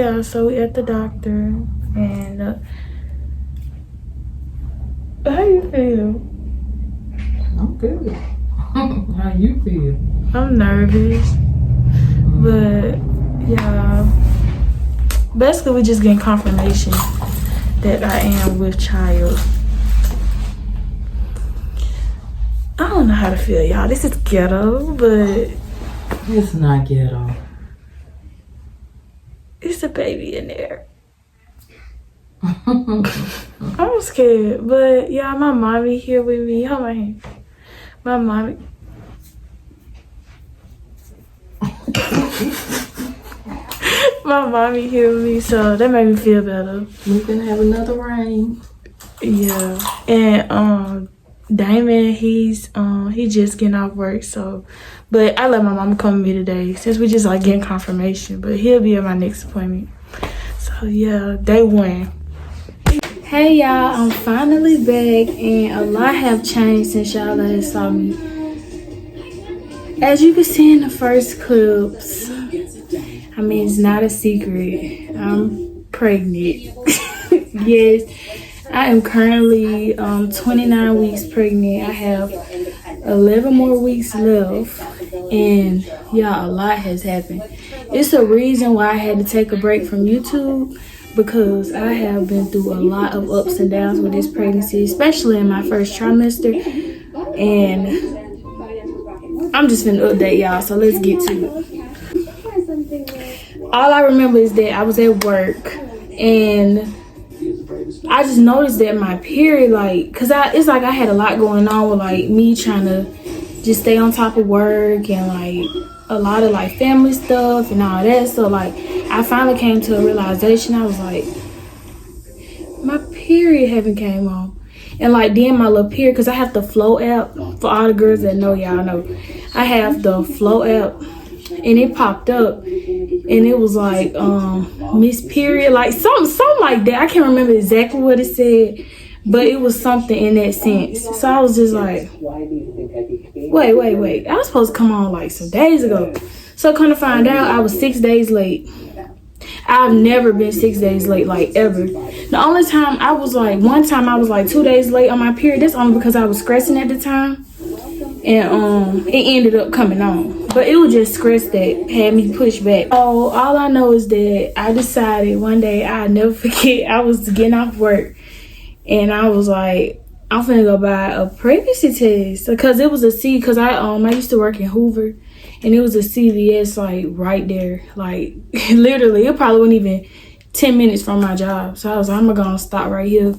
yeah, so we at the doctor, and how you feel? I'm good. How you feel? I'm nervous, but yeah, basically we just getting confirmation that I am with child. I don't know how to feel, y'all. This is ghetto, but It's not ghetto. it's a baby in there. I'm scared, but yeah, my mommy here with me. Hold my hand. My mommy. My mommy here with me, so that made me feel better. We can have another rain. Yeah, and Damon, he just getting off work, so. But I let my mom come with me today since we just like getting confirmation. But he'll be at my next appointment. So yeah, day one. Hey y'all, I'm finally back and a lot have changed since y'all last saw me. As you can see in the first clips, I mean it's not a secret. I'm pregnant. Yes, I am currently 29 weeks pregnant. I have 11 more weeks left, and yeah, a lot has happened. It's a reason why I had to take a break from YouTube, because I have been through a lot of ups and downs with this pregnancy, especially in my first trimester, and I'm just gonna update y'all, so let's get to it. All I remember is that I was at work and I just noticed that my period, like, cause it's like I had a lot going on with like me trying to just stay on top of work and like a lot of like family stuff and all that. So like I finally came to a realization. I was like, my period haven't came on. And like then my little period, cause I have the Flow app. For all the girls that know, y'all know, I have the Flow app, and it popped up and it was like Miss Period, like something like that. I can't remember exactly what it said, but it was something in that sense. So I was just like, wait, I was supposed to come on like some days ago. So come to find out, I was 6 days late. I've never been 6 days late, like ever. The only time I was like, one time I was like 2 days late on my period. That's only because I was stressing at the time, and it ended up coming on. But it was just stress that had me pushed back. Oh, all I know is that I decided one day, I'll never forget, I was getting off work and I was like, I'm finna go buy a pregnancy test, because it was because I used to work in Hoover, and it was a CVS like right there, like literally it probably wasn't even 10 minutes from my job. So I was like, I'm gonna stop right here,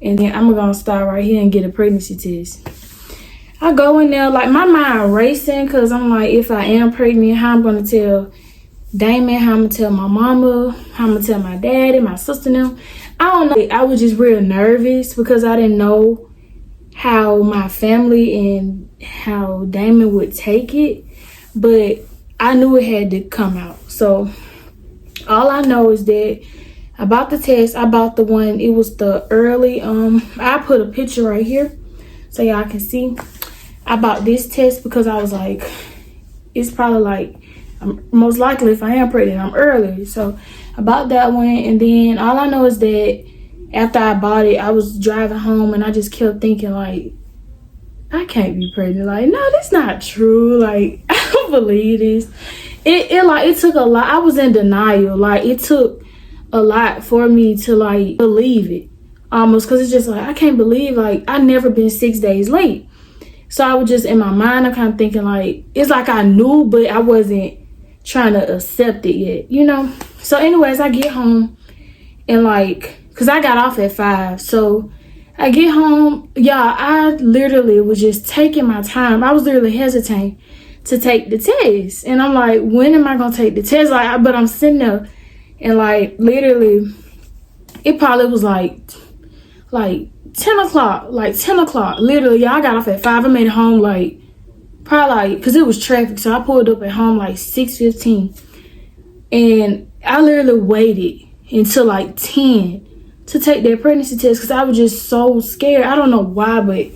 and then I'm gonna stop right here and get a pregnancy test. I go in there, like my mind racing, because I'm like, if I am pregnant, how I'm gonna tell Damon, how I'm gonna tell my mama, how I'm gonna tell my daddy, my sister now. I don't know. I was just real nervous because I didn't know how my family and how Damon would take it, but I knew it had to come out. So all I know is that I bought the test. I bought the one, it was the early, I put a picture right here so y'all can see. I bought this test because I was like, it's probably like, most likely if I am pregnant, I'm early. So I bought that one, and then all I know is that after I bought it, I was driving home and I just kept thinking like, I can't be pregnant. Like, no, that's not true. Like, I don't believe this. It took a lot. I was in denial. Like, it took a lot for me to like believe it, almost, because it's just like, I can't believe, like, I never been 6 days late. So I was just, in my mind, I'm kind of thinking like, it's like I knew, but I wasn't trying to accept it yet, you know? So anyways, I get home and like, cause I got off at 5. So I get home, y'all, I literally was just taking my time. I was literally hesitating to take the test. And I'm like, when am I gonna take the test? Like, but I'm sitting there and like, literally, it probably was like 10 o'clock, literally. Yeah, I got off at 5. I made it home like, probably like, because it was traffic, so I pulled up at home like 6:15. And I literally waited until like 10 to take that pregnancy test, because I was just so scared. I don't know why, but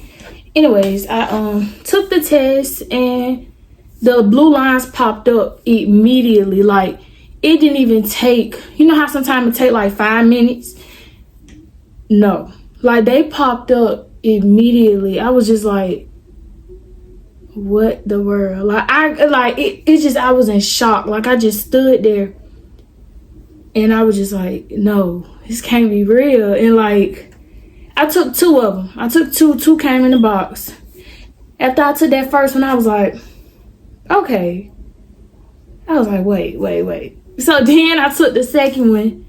anyways, I took the test and the blue lines popped up immediately. Like, it didn't even take, you know how sometimes it take like 5 minutes? No. Like, they popped up immediately. I was just like, what the world? Like, I was in shock. Like, I just stood there and I was just like, no, this can't be real. And like, I took 2 of them. I took two came in the box. After I took that first one, I was like, okay. I was like, wait. So then I took the second one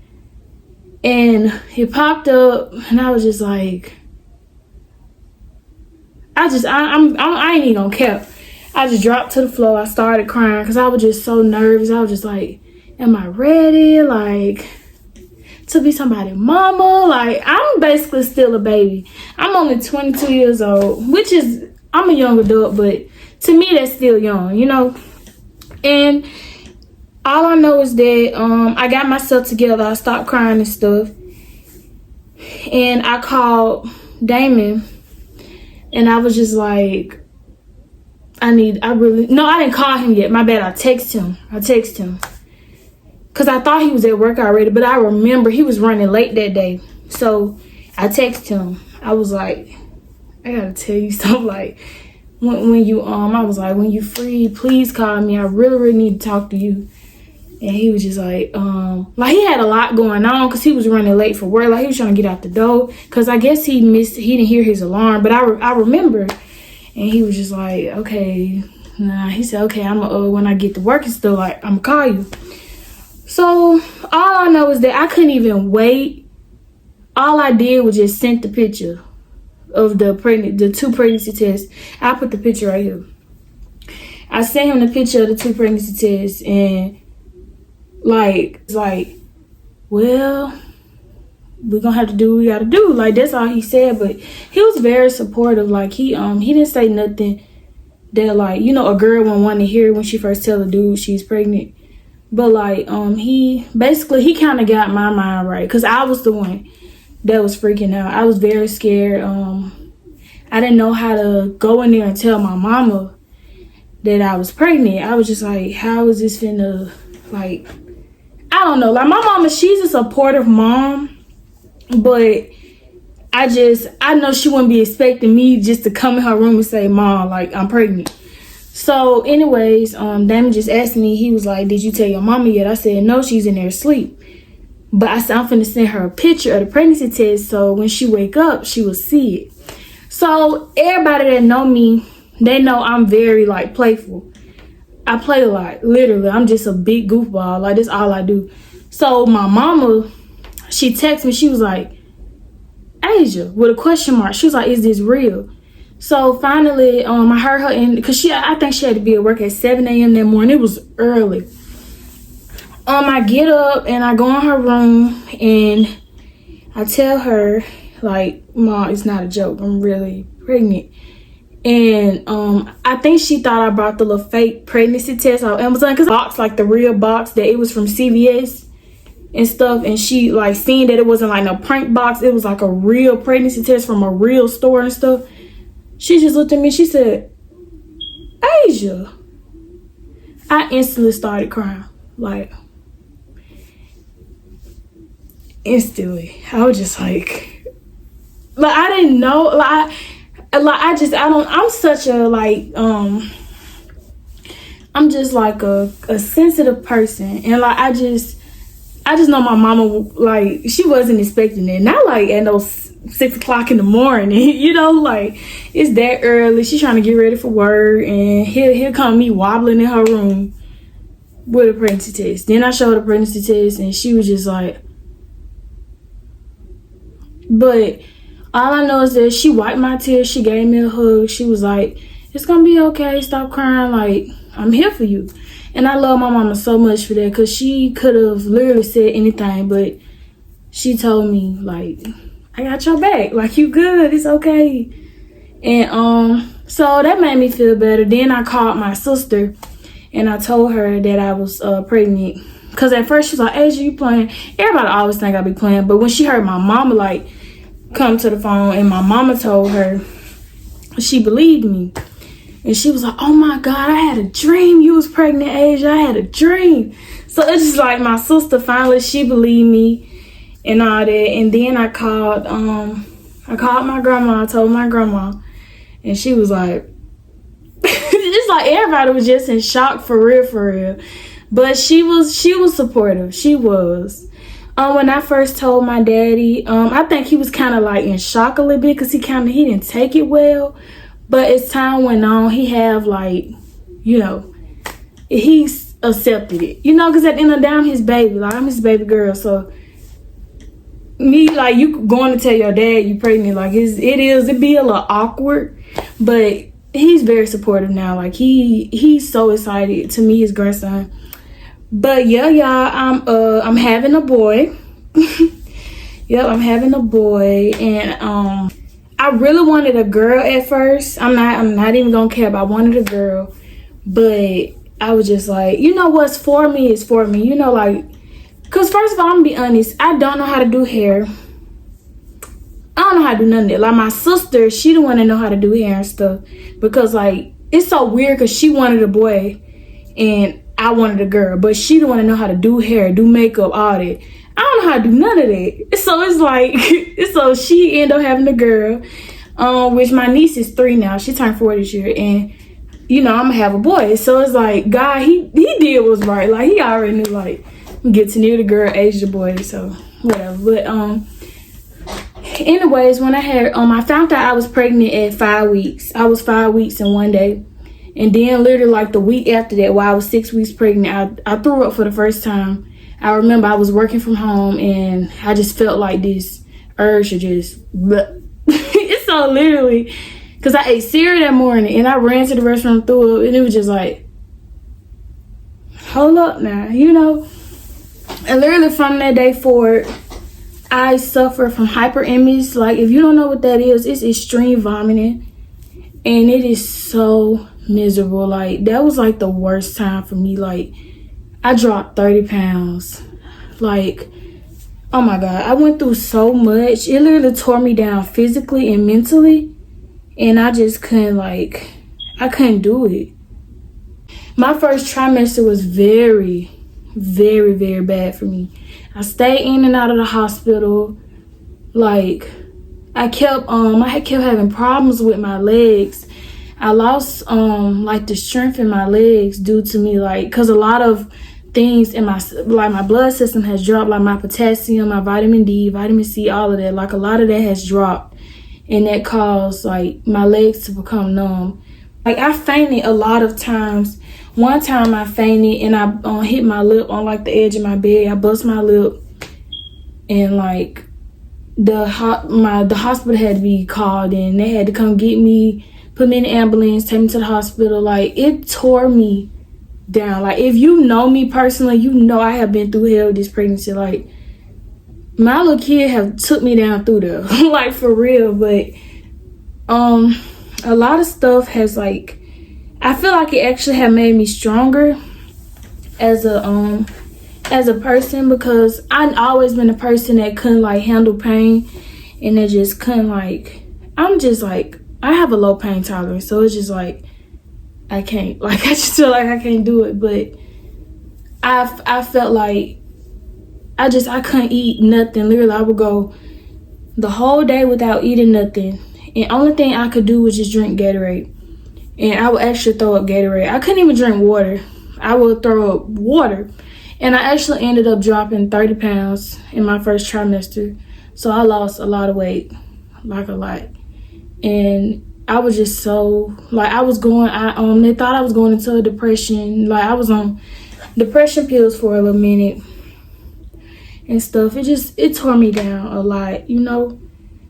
and it popped up and I was just like, I ain't even gonna cap. I just dropped to the floor. I started crying because I was just so nervous. I was just like, am I ready? Like, to be somebody's mama? Like, I'm basically still a baby. I'm only 22 years old, which is, I'm a young adult, but to me, that's still young, you know? And all I know is that I got myself together. I stopped crying and stuff. And I called Damon. And I was just like, I didn't call him yet. My bad. I texted him. Because I thought he was at work already. But I remember he was running late that day. So I texted him. I was like, I got to tell you something. Like, when you, I was like, when you free, please call me. I really need to talk to you. And he was just like he had a lot going on because he was running late for work. Like, he was trying to get out the door because I guess he didn't hear his alarm. But I remember, and he was just like, okay, nah. He said, okay, when I get to work and stuff, like, I'm gonna call you. So all I know is that I couldn't even wait. All I did was just send the picture of the 2 pregnancy tests. I put the picture right here. I sent him the picture of the 2 pregnancy tests, and it's like, well, we're gonna have to do what we gotta do. Like, that's all he said. But he was very supportive. Like, he didn't say nothing that, like, you know, a girl won't want to hear when she first tell a dude she's pregnant. But like, he kind of got my mind right, because I was the one that was freaking out. I was very scared. I didn't know how to go in there and tell my mama that I was pregnant. I was just like, how is this finna, like, I don't know. Like, my mama, she's a supportive mom, but I know she wouldn't be expecting me just to come in her room and say, Mom, like, I'm pregnant. So anyways, Damon just asked me, he was like, did you tell your mama yet? I said, no, she's in there asleep. But I said, I'm finna send her a picture of the pregnancy test, so when she wake up, she will see it. So everybody that know me, they know I'm very, like, playful. I play a lot, literally. I'm just a big goofball. Like, that's all I do. So my mama, she texted me. She was like, Asia, with a question mark. She was like, is this real? So finally, I heard her in, because I think she had to be at work at 7 a.m. that morning. It was early. I get up and I go in her room and I tell her, like, Mom, it's not a joke. I'm really pregnant. And I think she thought I brought the little fake pregnancy test on Amazon, because box, like the real box, that it was from CVS and stuff. And she, like, seen that it wasn't like no prank box. It was like a real pregnancy test from a real store and stuff. She just looked at me. She said, Asia. I instantly started crying. Like, instantly. I was just like I didn't know. I'm such a, like, I'm just like a sensitive person. And like, I just know my mama, like, she wasn't expecting it. Not like at no 6 o'clock in the morning, you know, like, it's that early. She's trying to get ready for work, and here come me wobbling in her room with a pregnancy test. Then I showed her the pregnancy test, and she was just like, but all I know is that she wiped my tears. She gave me a hug. She was like, it's gonna be okay. Stop crying. Like, I'm here for you. And I love my mama so much for that, because she could have literally said anything, but she told me, like, I got your back. Like, you good. It's okay. And so that made me feel better. Then I called my sister and I told her that I was pregnant. Because at first she's like, Asia, you playing? Everybody always think I be playing. But when she heard my mama, like, come to the phone and my mama told her, she believed me. And she was like, oh my God, I had a dream you was pregnant, Asia. I had a dream. So it's just like my sister finally, she believed me and all that. And then I called my grandma, I told my grandma, and she was like, it's like everybody was just in shock for real. But she was supportive. She was. When I first told my daddy, I think he was kind of like in shock a little bit because he didn't take it well. But as time went on, he have like, you know, he's accepted it. You know, because at the end of the day, I'm his baby. Like, I'm his baby girl. So me, like, you going to tell your dad you pregnant, like, it'd be a little awkward. But he's very supportive now. Like, he's so excited to meet his grandson. But yeah, y'all, I'm having a boy. Yep, I'm having a boy, and I really wanted a girl at first. I'm not even gonna care, but I wanted a girl. But I was just like, you know what's for me is for me. You know, like, cause first of all, I'm gonna be honest, I don't know how to do hair. I don't know how to do none of it. Like, my sister, she the one that know how to do hair and stuff. Because, like, it's so weird because she wanted a boy and I wanted a girl. But she the one that know how to do hair, do makeup, all that. I don't know how to do none of that. So it's like, so she ended up having a girl, which my niece is 3 now. She turned 4 this year. And, you know, I'm going to have a boy. So it's like, God, he did what's right. Like, he already knew, like, get to near the girl, age the boy. So, whatever. But, anyways, when I found out I was pregnant at 5 weeks. I was 5 weeks in 1 day. And then literally like the week after that, while I was 6 weeks pregnant, I threw up for the first time. I remember I was working from home and I just felt like this urge to just, it's so literally, because I ate cereal that morning and I ran to the restroom, threw up, and it was just like, hold up now, you know? And literally from that day forward, I suffer from hyperemesis. Like, if you don't know what that is, it's extreme vomiting. And it is so miserable. Like, that was like the worst time for me. Like, I dropped 30 pounds. Like, oh my God. I went through so much. It literally tore me down physically and mentally. And I just couldn't, like, I couldn't do it. My first trimester was very, very, very bad for me. I stayed in and out of the hospital. Like, I kept having problems with my legs. I lost like the strength in my legs due to me, like, because a lot of things in my blood system has dropped, like my potassium, my vitamin D, vitamin C, all of that. Like, a lot of that has dropped, and that caused like my legs to become numb. Like, I fainted a lot of times. One time I fainted and I hit my lip on like the edge of my bed. I bust my lip, and like the hospital had to be called in. They had to come get me, put me in the ambulance, take me to the hospital. Like, it tore me down. Like, if you know me personally, you know I have been through hell with this pregnancy. Like, my little kid have took me down through there. Like, for real. But a lot of stuff has, like, I feel like it actually have made me stronger as a person, because I've always been a person that couldn't like handle pain, and that just couldn't, like, I'm just like, I have a low pain tolerance, so it's just like I can't, like, I just feel like I can't do it. But I felt like I couldn't eat nothing. Literally, I would go the whole day without eating nothing, and only thing I could do was just drink Gatorade. And I would actually throw up Gatorade. I couldn't even drink water. I would throw up water. And I actually ended up dropping 30 pounds in my first trimester. So I lost a lot of weight, like a lot. And I was just so, like, I was going, they thought I was going into a depression. Like, I was on depression pills for a little minute and stuff. It tore me down a lot, you know.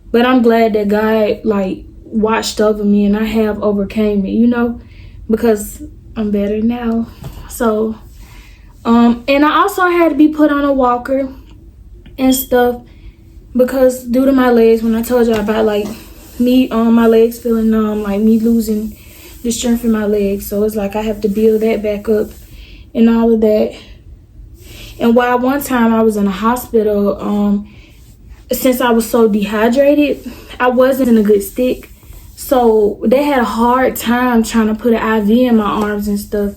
But I'm glad that God, like, watched over me, and I have overcame it, you know, because I'm better now. So and I also had to be put on a walker and stuff, because due to my legs, when I told you about like me my legs feeling numb, like me losing the strength in my legs, so it's like I have to build that back up and all of that. And while one time I was in a hospital, since I was so dehydrated, I wasn't in a good stick. So they had a hard time trying to put an IV in my arms and stuff.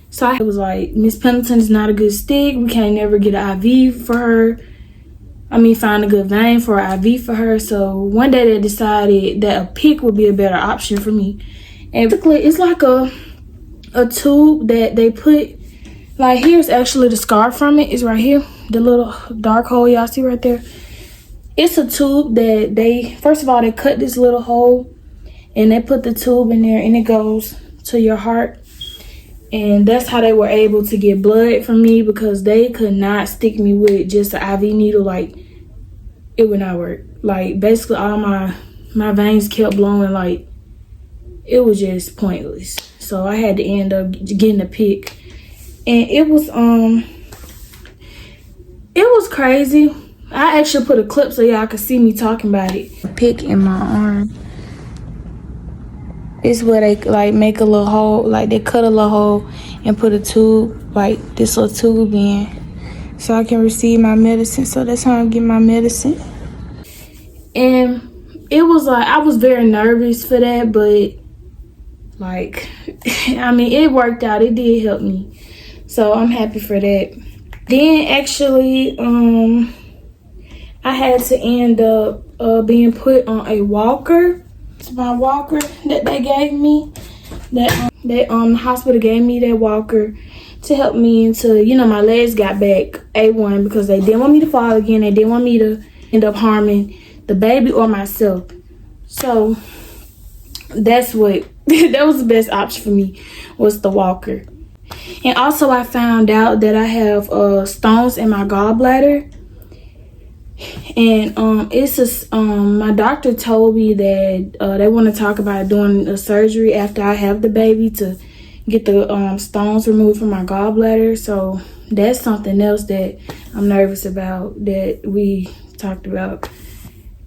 So I was like, Miss Pendleton is not a good stick. We can't never get an IV for her. Find a good vein for an IV for her. So one day they decided that a PICC would be a better option for me. And basically, it's like a tube that they put, like, here's actually the scar from it. It's right here. The little dark hole y'all see right there. It's a tube that they, first of all, they cut this little hole and they put the tube in there and it goes to your heart. And that's how they were able to get blood from me, because they could not stick me with just an IV needle. Like, it would not work. Like, basically all my veins kept blowing. Like, it was just pointless. So I had to end up getting a PICC. And it was crazy. I actually put a clip so y'all could see me talking about it. A PICC in my arm. It's where they like make a little hole, like they cut a little hole and put a tube, like this little tube in, so I can receive my medicine. So that's how I get my medicine. And it was like, I was very nervous for that, but like, it worked out. It did help me. So I'm happy for that. Then actually, I had to end up being put on a walker. My walker that they gave me, the hospital gave me that walker to help me until, my legs got back A1, because they didn't want me to fall again. They didn't want me to end up harming the baby or myself. So that's what that was the best option for me, was the walker. And also I found out that I have stones in my gallbladder. And my doctor told me that they want to talk about doing a surgery after I have the baby to get the stones removed from my gallbladder. So that's something else that I'm nervous about, that we talked about.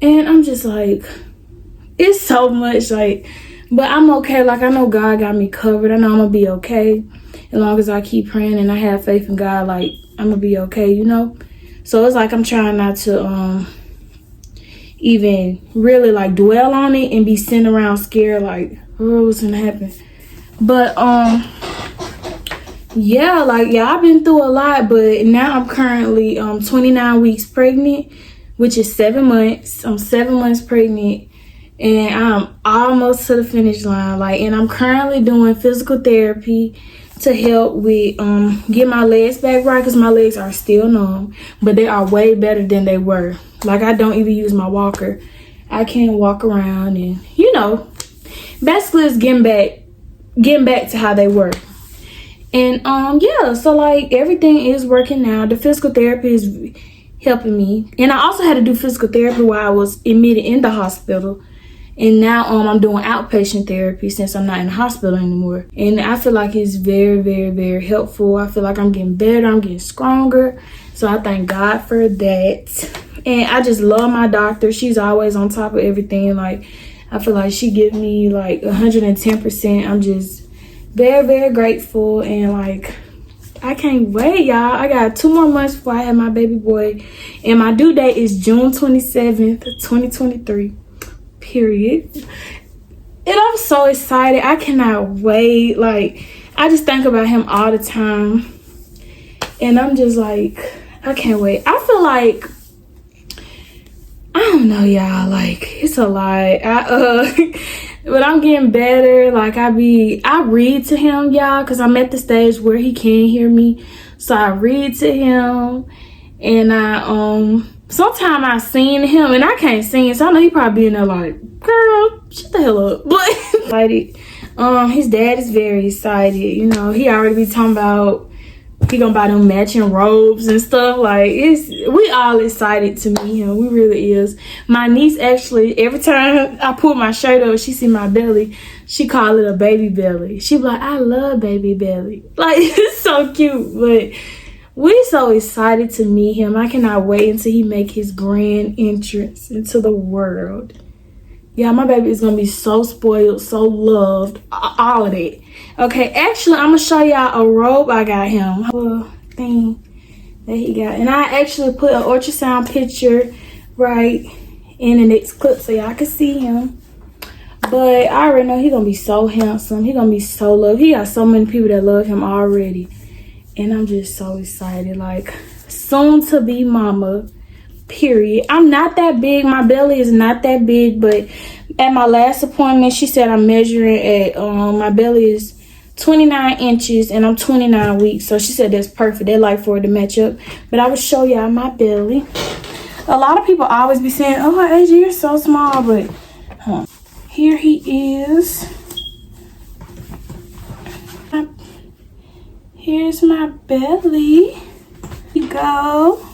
And I'm just like, it's so much, like, but I'm okay. Like, I know God got me covered. I know I'm gonna be okay as long as I keep praying and I have faith in God. Like, I'm gonna be okay, So it's like I'm trying not to even really like dwell on it and be sitting around scared like, oh, what's gonna happen? But I've been through a lot, but now I'm currently 29 weeks pregnant, which is 7 months. I'm 7 months pregnant and I'm almost to the finish line. And I'm currently doing physical therapy to help with get my legs back right, because my legs are still numb, but they are way better than they were. Like, I don't even use my walker. I can walk around and basically it's getting back to how they were. And so like everything is working now. The physical therapy is helping me, and I also had to do physical therapy while I was admitted in the hospital. And now I'm doing outpatient therapy since I'm not in the hospital anymore. And I feel like it's very, very, very helpful. I feel like I'm getting better. I'm getting stronger. So I thank God for that. And I just love my doctor. She's always on top of everything. Like, I feel like she gives me like 110%. I'm just very, very grateful. And like, I can't wait, y'all. I got 2 more months before I have my baby boy. And my due date is June 27th, 2023. Period. And I'm so excited. I cannot wait. Like, I just think about him all the time. And I'm just like, I can't wait. I feel like, I don't know, y'all. Like, it's a lot. But I'm getting better. Like, I read to him, y'all, because I'm at the stage where he can't hear me. So I read to him. And sometimes I sing to him and I can't sing, so I know he probably in there like, girl, shut the hell up. But excited. His dad is very excited. He already be talking about he gonna buy them matching robes and stuff. Like, we all excited to meet him. We really is. My niece actually, every time I pull my shirt up, she see my belly, she call it a baby belly. She be like, I love baby belly. Like, it's so cute. But we're so excited to meet him. I cannot wait until he make his grand entrance into the world. Yeah, my baby is gonna be so spoiled, so loved, all of that. Okay, actually, I'm gonna show y'all a robe I got him. A thing that he got. And I actually put an ultrasound picture right in the next clip so y'all can see him. But I already know he gonna be so handsome. He gonna be so loved. He got so many people that love him already. And I'm just so excited. Like, soon to be mama, period. I'm not that big. My belly is not that big. But at my last appointment, she said I'm measuring at, my belly is 29 inches and I'm 29 weeks. So she said that's perfect. They like for it to match up. But I will show y'all my belly. A lot of people always be saying, oh, AJ, you're so small. But here he is. Here's my belly. Here you go.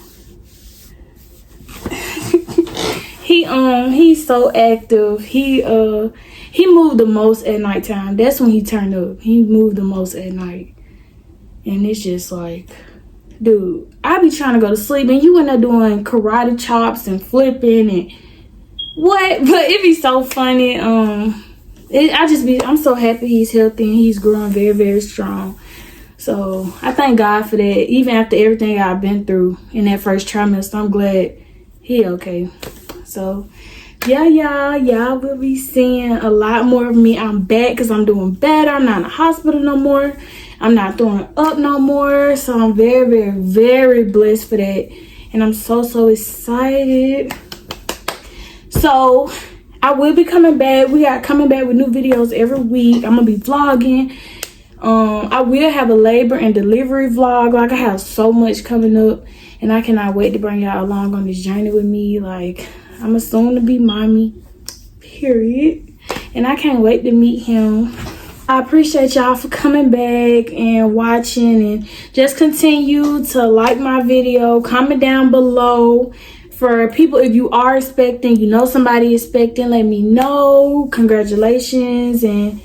He's so active. He moved the most at nighttime. That's when he turned up. He moved the most at night. And it's just like, dude, I be trying to go to sleep and you in there doing karate chops and flipping and what? But it be so funny. I'm so happy he's healthy and he's growing very, very strong. So I thank God for that. Even after everything I've been through in that first trimester, I'm glad he okay. So yeah, y'all will be seeing a lot more of me. I'm back because I'm doing better. I'm not in the hospital no more. I'm not throwing up no more. So I'm very, very, very blessed for that. And I'm so, so excited. So I will be coming back. We are coming back with new videos every week. I'm going to be vlogging. I will have a labor and delivery vlog. Like, I have so much coming up. And I cannot wait to bring y'all along on this journey with me. Like, I'm a soon to be mommy. Period. And I can't wait to meet him. I appreciate y'all for coming back and watching. And just continue to like my video. Comment down below. For people, if you are expecting, you know somebody expecting, let me know. Congratulations. And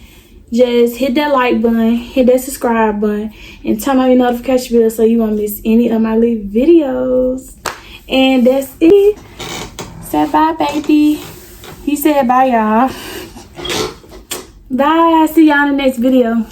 just hit that like button, hit that subscribe button, and turn on your notification bell so you won't miss any of my little videos. And that's it. Say bye, baby. He said bye, y'all. Bye. See y'all in the next video.